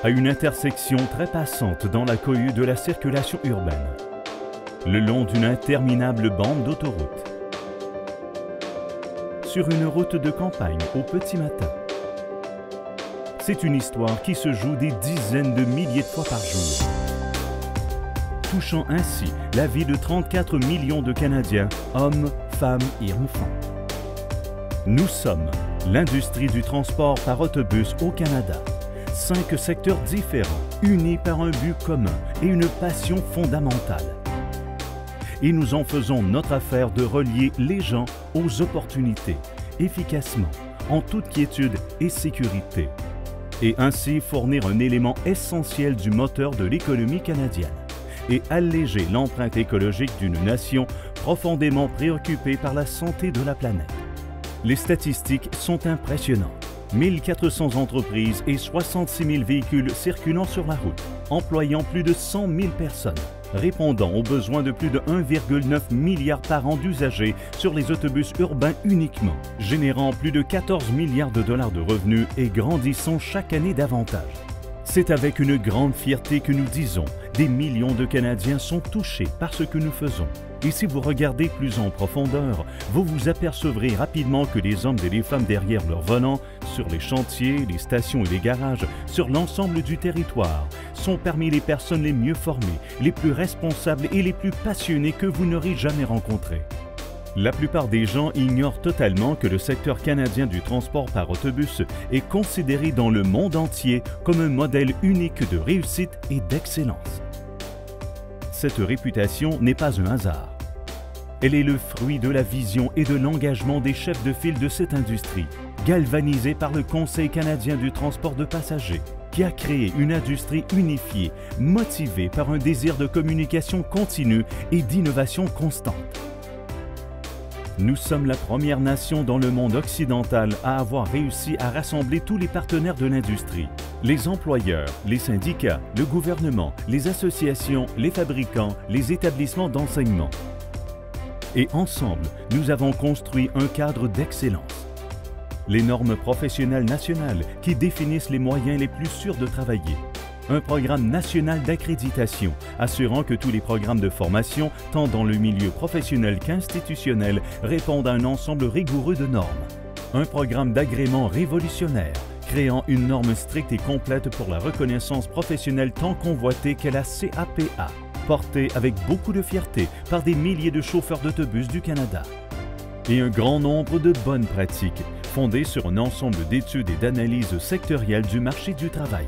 à une intersection très passante dans la cohue de la circulation urbaine, le long d'une interminable bande d'autoroute, sur une route de campagne au petit matin. C'est une histoire qui se joue des dizaines de milliers de fois par jour, touchant ainsi la vie de 34 millions de Canadiens, hommes, femmes et enfants. Nous sommes l'industrie du transport par autobus au Canada. 5 secteurs différents, unis par un but commun et une passion fondamentale. Et nous en faisons notre affaire de relier les gens aux opportunités, efficacement, en toute quiétude et sécurité, et ainsi fournir un élément essentiel du moteur de l'économie canadienne et alléger l'empreinte écologique d'une nation profondément préoccupée par la santé de la planète. Les statistiques sont impressionnantes. 1400 entreprises et 66 000 véhicules circulant sur la route, employant plus de 100 000 personnes, répondant aux besoins de plus de 1,9 milliard par an d'usagers sur les autobus urbains uniquement, générant plus de 14 milliards de dollars de revenus et grandissant chaque année davantage. C'est avec une grande fierté que nous disons des millions de Canadiens sont touchés par ce que nous faisons. Et si vous regardez plus en profondeur, vous vous apercevrez rapidement que les hommes et les femmes derrière leur volant, sur les chantiers, les stations et les garages, sur l'ensemble du territoire, sont parmi les personnes les mieux formées, les plus responsables et les plus passionnées que vous n'aurez jamais rencontrées. La plupart des gens ignorent totalement que le secteur canadien du transport par autobus est considéré dans le monde entier comme un modèle unique de réussite et d'excellence. Cette réputation n'est pas un hasard. Elle est le fruit de la vision et de l'engagement des chefs de file de cette industrie, galvanisés par le Conseil canadien du transport de passagers, qui a créé une industrie unifiée, motivée par un désir de communication continue et d'innovation constante. Nous sommes la première nation dans le monde occidental à avoir réussi à rassembler tous les partenaires de l'industrie, les employeurs, les syndicats, le gouvernement, les associations, les fabricants, les établissements d'enseignement. Et ensemble, nous avons construit un cadre d'excellence. Les normes professionnelles nationales qui définissent les moyens les plus sûrs de travailler. Un programme national d'accréditation assurant que tous les programmes de formation, tant dans le milieu professionnel qu'institutionnel, répondent à un ensemble rigoureux de normes. Un programme d'agrément révolutionnaire, créant une norme stricte et complète pour la reconnaissance professionnelle tant convoitée qu'est la CAPA, portée avec beaucoup de fierté par des milliers de chauffeurs d'autobus du Canada. Et un grand nombre de bonnes pratiques, fondées sur un ensemble d'études et d'analyses sectorielles du marché du travail.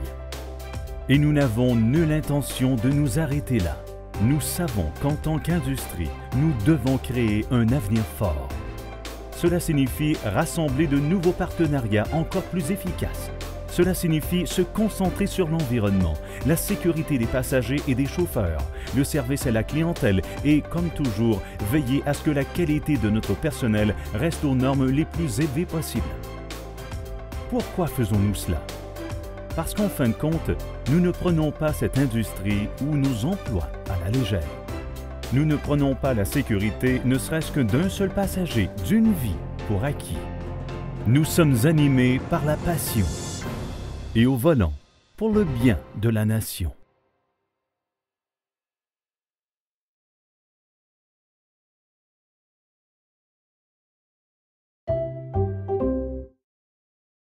Et nous n'avons nulle intention de nous arrêter là. Nous savons qu'en tant qu'industrie, nous devons créer un avenir fort. Cela signifie rassembler de nouveaux partenariats encore plus efficaces. Cela signifie se concentrer sur l'environnement, la sécurité des passagers et des chauffeurs, le service à la clientèle et, comme toujours, veiller à ce que la qualité de notre personnel reste aux normes les plus élevées possibles. Pourquoi faisons-nous cela? Parce qu'en fin de compte, nous ne prenons pas cette industrie ou nos emplois à la légère. Nous ne prenons pas la sécurité ne serait-ce que d'un seul passager, d'une vie, pour acquis. Nous sommes animés par la passion et au volant pour le bien de la nation.